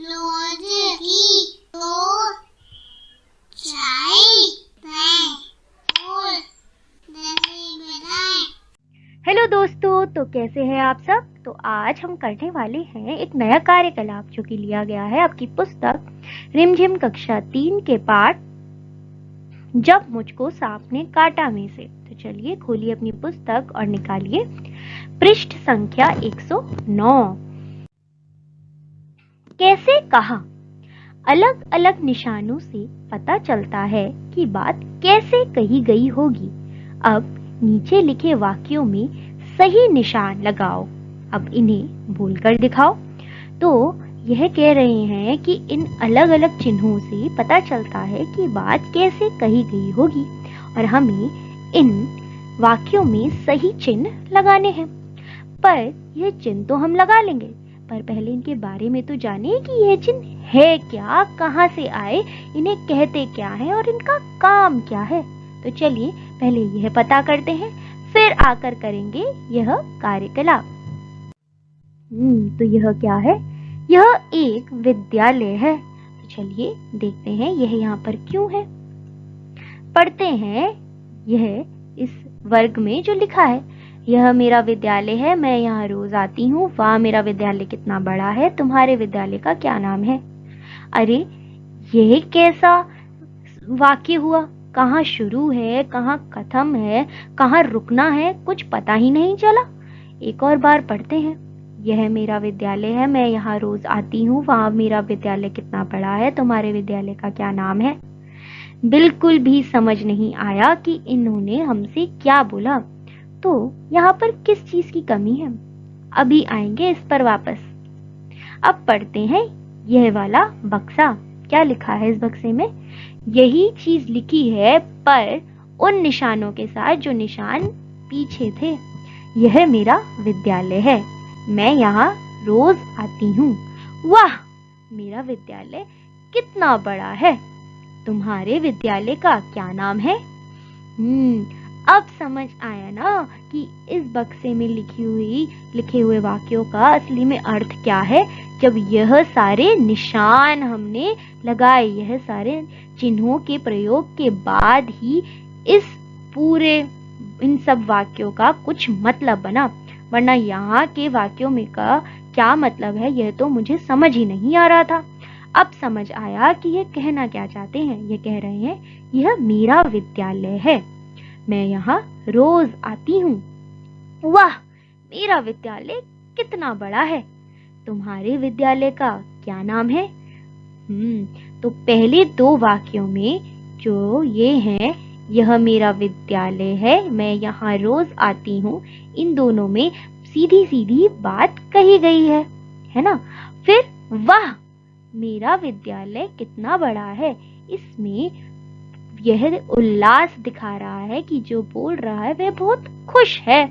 रोज की दो चाय बनाएं और दही बनाएं। हेलो दोस्तों, तो कैसे हैं आप सब। तो आज हम करने वाले हैं एक नया कार्यकलाप जो कि लिया गया है आपकी पुस्तक रिमझिम कक्षा 3 के पाठ जब मुझको सांप ने काटा में से। तो चलिए खोलिए अपनी पुस्तक और निकालिए पृष्ठ संख्या 109। कैसे कहा। अलग अलग निशानों से पता चलता है कि बात कैसे कही गई होगी। अब नीचे लिखे वाक्यों में सही निशान लगाओ। अब इन्हें बोलकर दिखाओ। तो यह कह रहे हैं कि इन अलग अलग चिन्हों से पता चलता है कि बात कैसे कही गई होगी और हमें इन वाक्यों में सही चिन्ह लगाने हैं। पर यह चिन्ह तो हम लगा लेंगे, पर पहले इनके बारे में तो जानिए कि यह चिन्ह है क्या, कहाँ से आए, इन्हें कहते क्या है और इनका काम क्या है। तो चलिए पहले यह पता करते हैं, फिर आकर करेंगे यह कार्यकलाप। तो यह क्या है। यह एक विद्यालय है। तो चलिए देखते हैं यह यहाँ पर क्यों है। पढ़ते हैं यह इस वर्ग में जो लिखा है। यह मेरा विद्यालय है, मैं यहाँ रोज आती हूँ। वाह मेरा विद्यालय कितना बड़ा है, तुम्हारे विद्यालय का क्या नाम है। अरे यह कैसा वाक्य हुआ, कहाँ शुरू है, कहाँ खत्म है, कहाँ रुकना है, कुछ पता ही नहीं चला। एक और बार पढ़ते हैं। यह मेरा विद्यालय है, मैं यहाँ रोज आती हूँ। वहाँ मेरा विद्यालय कितना बड़ा है, तुम्हारे विद्यालय का क्या नाम है। बिल्कुल भी समझ नहीं आया कि इन्होंने हमसे क्या बोला। तो यहाँ पर किस चीज की कमी है, अभी आएंगे इस पर वापस। अब पढ़ते हैं यह वाला बक्सा। क्या लिखा है इस बक्से में। यही चीज लिखी है पर उन निशानों के साथ जो निशान पीछे थे। यह मेरा विद्यालय है, मैं यहाँ रोज आती हूँ। वाह मेरा विद्यालय कितना बड़ा है, तुम्हारे विद्यालय का क्या नाम है। अब समझ आया ना कि इस बक्से में लिखे हुए वाक्यों का असली में अर्थ क्या है। जब यह सारे निशान हमने लगाए, यह सारे चिन्हों के प्रयोग के बाद ही इस पूरे इन सब वाक्यों का कुछ मतलब बना, वरना यहाँ के वाक्यों में का क्या मतलब है यह तो मुझे समझ ही नहीं आ रहा था। अब समझ आया कि यह कहना क्या चाहते हैं। यह कह रहे हैं यह मेरा विद्यालय है, मैं यहाँ रोज आती हूँ। वाह मेरा विद्यालय कितना बड़ा है, तुम्हारे विद्यालय का क्या नाम है। तो पहले दो वाक्यों में जो ये हैं, यह मेरा विद्यालय है, मैं यहाँ रोज आती हूँ, इन दोनों में सीधी सीधी बात कही गई है ना। फिर वाह मेरा विद्यालय कितना बड़ा है, इसमें यह उल्लास दिखा रहा है कि जो बोल रहा है वह बहुत खुश है।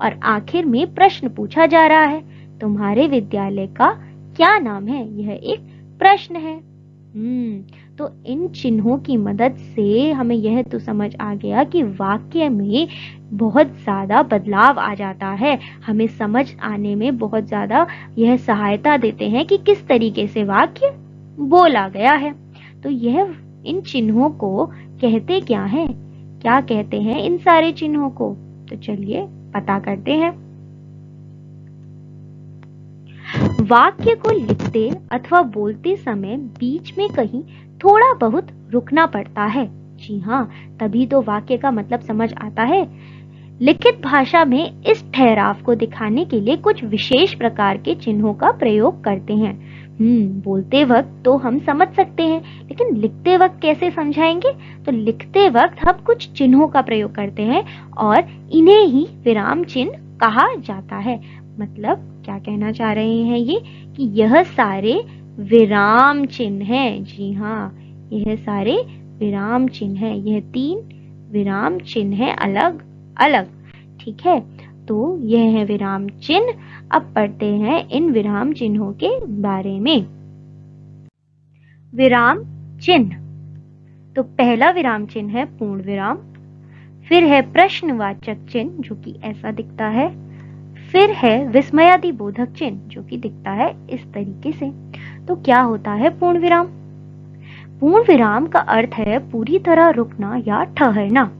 और आखिर में प्रश्न पूछा जा रहा है, तुम्हारे विद्यालय का क्या नाम है। यह एक प्रश्न है। तो इन चिन्हों की मदद से हमें यह तो समझ आ गया कि वाक्य में बहुत ज्यादा बदलाव आ जाता है। हमें समझ आने में बहुत ज्यादा यह सहायता देते हैं कि किस तरीके से वाक्य बोला गया है। तो यह इन चिन्हों को कहते क्या हैं, क्या कहते हैं इन सारे चिन्हों को। तो चलिए पता करते हैं। वाक्य को लिखते अथवा बोलते समय बीच में कहीं थोड़ा बहुत रुकना पड़ता है। जी हाँ, तभी तो वाक्य का मतलब समझ आता है। लिखित भाषा में इस ठहराव को दिखाने के लिए कुछ विशेष प्रकार के चिन्हों का प्रयोग करते हैं। बोलते वक्त तो हम समझ सकते हैं, लेकिन लिखते वक्त कैसे समझाएंगे। तो लिखते वक्त हम कुछ चिन्हों का प्रयोग करते हैं और इन्हें ही विराम चिन्ह कहा जाता है। मतलब क्या कहना चाह रहे हैं ये कि यह सारे विराम चिन्ह हैं। जी हाँ, यह सारे विराम चिन्ह हैं। यह 3 विराम चिन्ह हैं अलग अलग। ठीक है, तो यह है विराम चिन्ह। अब पढ़ते हैं इन विराम चिन्हों के बारे में। विराम चिन्ह। तो पहला विराम चिन्ह है पूर्ण विराम, फिर है प्रश्नवाचक चिन्ह जो कि ऐसा दिखता है, फिर है विस्मयादिबोधक चिन्ह जो कि दिखता है इस तरीके से। तो क्या होता है पूर्ण विराम? पूर्ण विराम का अर्थ है पूरी तरह रुकना या ठहरना।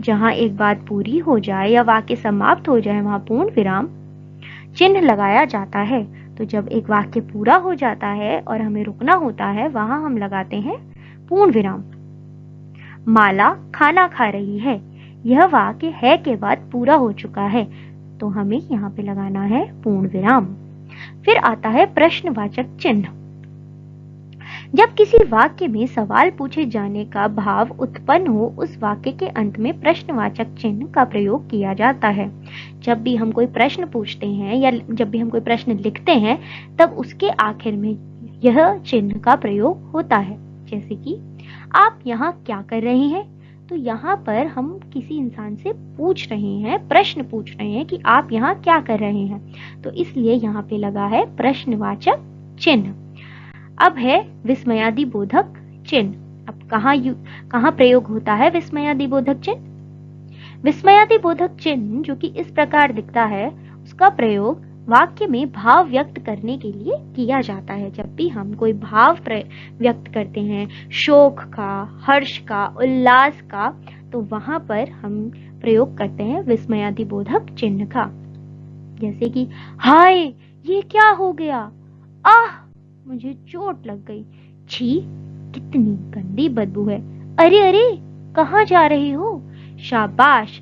जहां एक बात पूरी हो जाए या वाक्य समाप्त हो जाए वहां पूर्ण विराम चिन्ह लगाया जाता है। तो जब एक वाक्य पूरा हो जाता है और हमें रुकना होता है वहां हम लगाते हैं पूर्ण विराम। माला खाना खा रही है, यह वाक्य है के बाद पूरा हो चुका है, तो हमें यहाँ पे लगाना है पूर्ण विराम। फिर आता है प्रश्नवाचक चिन्ह। जब किसी वाक्य में सवाल पूछे जाने का भाव उत्पन्न हो उस वाक्य के अंत में प्रश्नवाचक चिन्ह का प्रयोग किया जाता है। जब भी हम कोई प्रश्न पूछते हैं या जब भी हम कोई प्रश्न लिखते हैं तब उसके आखिर में यह चिन्ह का प्रयोग होता है। जैसे कि आप यहाँ क्या कर रहे हैं? तो यहाँ पर हम किसी इंसान से पूछ रहे हैं, प्रश्न पूछ रहे हैं कि आप यहाँ क्या कर रहे हैं, तो इसलिए यहाँ पे लगा है प्रश्नवाचक चिन्ह। अब है विस्मयादिबोधक चिन्ह। अब कहाँ प्रयोग होता है विस्मयादिबोधक चिन्ह? विस्मयादिबोधक चिन्ह जो कि इस प्रकार दिखता है उसका प्रयोग वाक्य में भाव व्यक्त करने के लिए किया जाता है। जब भी हम कोई भाव व्यक्त करते हैं, शोक का, हर्ष का, उल्लास का, तो वहां पर हम प्रयोग करते हैं विस्मयादिबोधक चिन्ह का। जैसे कि हाय ये क्या हो गया, आह मुझे चोट लग गई, छी कितनी गंदी बदबू है, अरे अरे कहाँ जा रही हो, शाबाश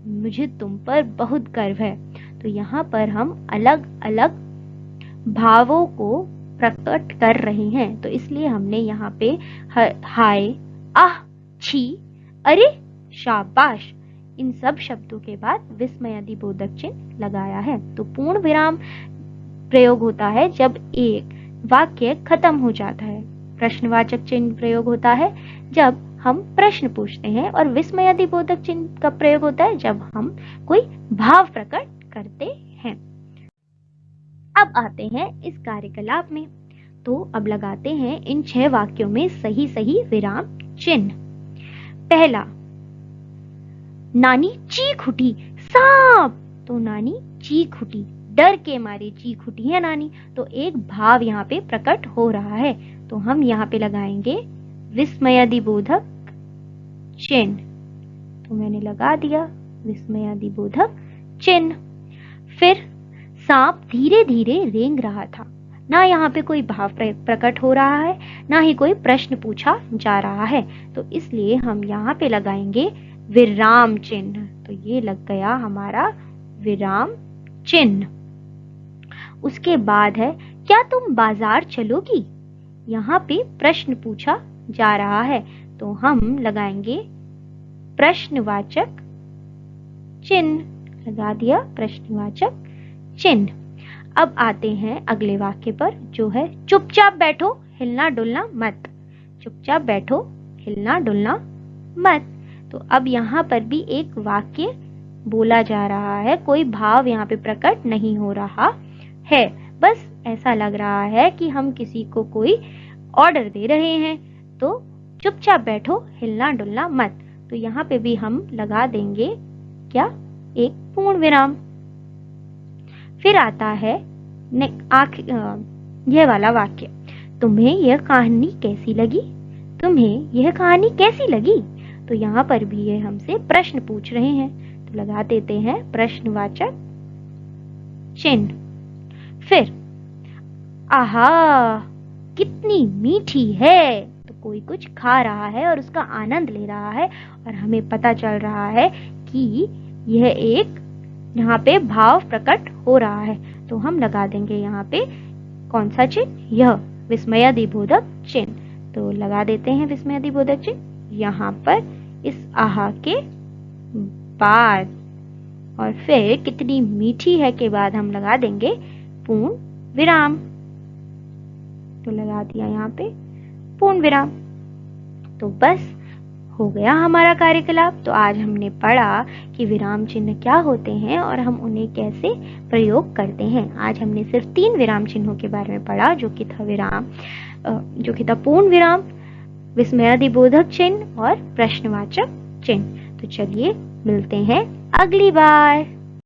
मुझे तुम पर बहुत गर्व है। तो यहाँ पर हम अलग अलग भावों को प्रकट कर रहे हैं, तो इसलिए हमने यहाँ पे हाय, आह, छी, अरे, शाबाश इन सब शब्दों के बाद विस्मयादिबोधक चिन्ह लगाया है। तो पूर्ण विराम प्रयोग होता है जब एक वाक्य खत्म हो जाता है। प्रश्नवाचक चिन्ह प्रयोग होता है जब हम प्रश्न पूछते हैं और विस्मयादिबोधक चिन्ह का प्रयोग होता है जब हम कोई भाव प्रकट करते हैं। अब आते हैं इस कार्यकलाप में। तो अब लगाते हैं इन 6 वाक्यों में सही सही विराम चिन्ह। पहला, नानी चीख उठी, सांप। तो नानी चीख उठी, डर के मारे चीख उठी है नानी, तो एक भाव यहाँ पे प्रकट हो रहा है, तो हम यहाँ पे लगाएंगे विस्मयादिबोधक चिन्ह। तो मैंने लगा दिया विस्मयादिबोधक चिन्ह। फिर सांप धीरे धीरे रेंग रहा था, ना यहाँ पे कोई भाव प्रकट हो रहा है, ना ही कोई प्रश्न पूछा जा रहा है, तो इसलिए हम यहाँ पे लगाएंगे विराम चिन्ह। तो ये लग गया हमारा विराम चिन्ह। उसके बाद है, क्या तुम बाजार चलोगी? यहाँ पे प्रश्न पूछा जा रहा है, तो हम लगाएंगे प्रश्नवाचक चिन्ह। लगा दिया प्रश्नवाचक चिन्ह। अब आते हैं अगले वाक्य पर जो है, चुपचाप बैठो हिलना डुलना मत। चुपचाप बैठो हिलना डुलना मत। तो अब यहाँ पर भी एक वाक्य बोला जा रहा है, कोई भाव यहाँ पे प्रकट नहीं हो रहा है, बस ऐसा लग रहा है कि हम किसी को कोई ऑर्डर दे रहे हैं। तो चुपचाप बैठो हिलना डुलना मत, तो यहाँ पे भी हम लगा देंगे क्या, एक पूर्ण विराम। फिर आता है यह वाला वाक्य, तुम्हें यह कहानी कैसी लगी? तुम्हें यह कहानी कैसी लगी? तो यहाँ पर भी ये हमसे प्रश्न पूछ रहे हैं, तो लगा देते हैं प्रश्नवाचक चिन्ह। फिर आहा कितनी मीठी है, तो कोई कुछ खा रहा है और उसका आनंद ले रहा है और हमें पता चल रहा है कि यह एक यहाँ पे भाव प्रकट हो रहा है, तो हम लगा देंगे यहाँ पे कौन सा चिन्ह, यह विस्मयादिबोधक चिन्ह। तो लगा देते हैं विस्मयादिबोधक चिन्ह यहाँ पर इस आहा के बाद, और फिर कितनी मीठी है के बाद हम लगा देंगे पूर्ण विराम। तो लगा दिया यहाँ पे पूर्ण विराम। तो बस हो गया हमारा कार्यकलाप। तो आज हमने पढ़ा कि विराम चिन्ह क्या होते हैं और हम उन्हें कैसे प्रयोग करते हैं। आज हमने सिर्फ 3 विराम चिन्हों के बारे में पढ़ा, जो कि था पूर्ण विराम, विस्मयादिबोधक चिन्ह और प्रश्नवाचक चिन्ह। तो चलिए मिलते हैं अगली बार।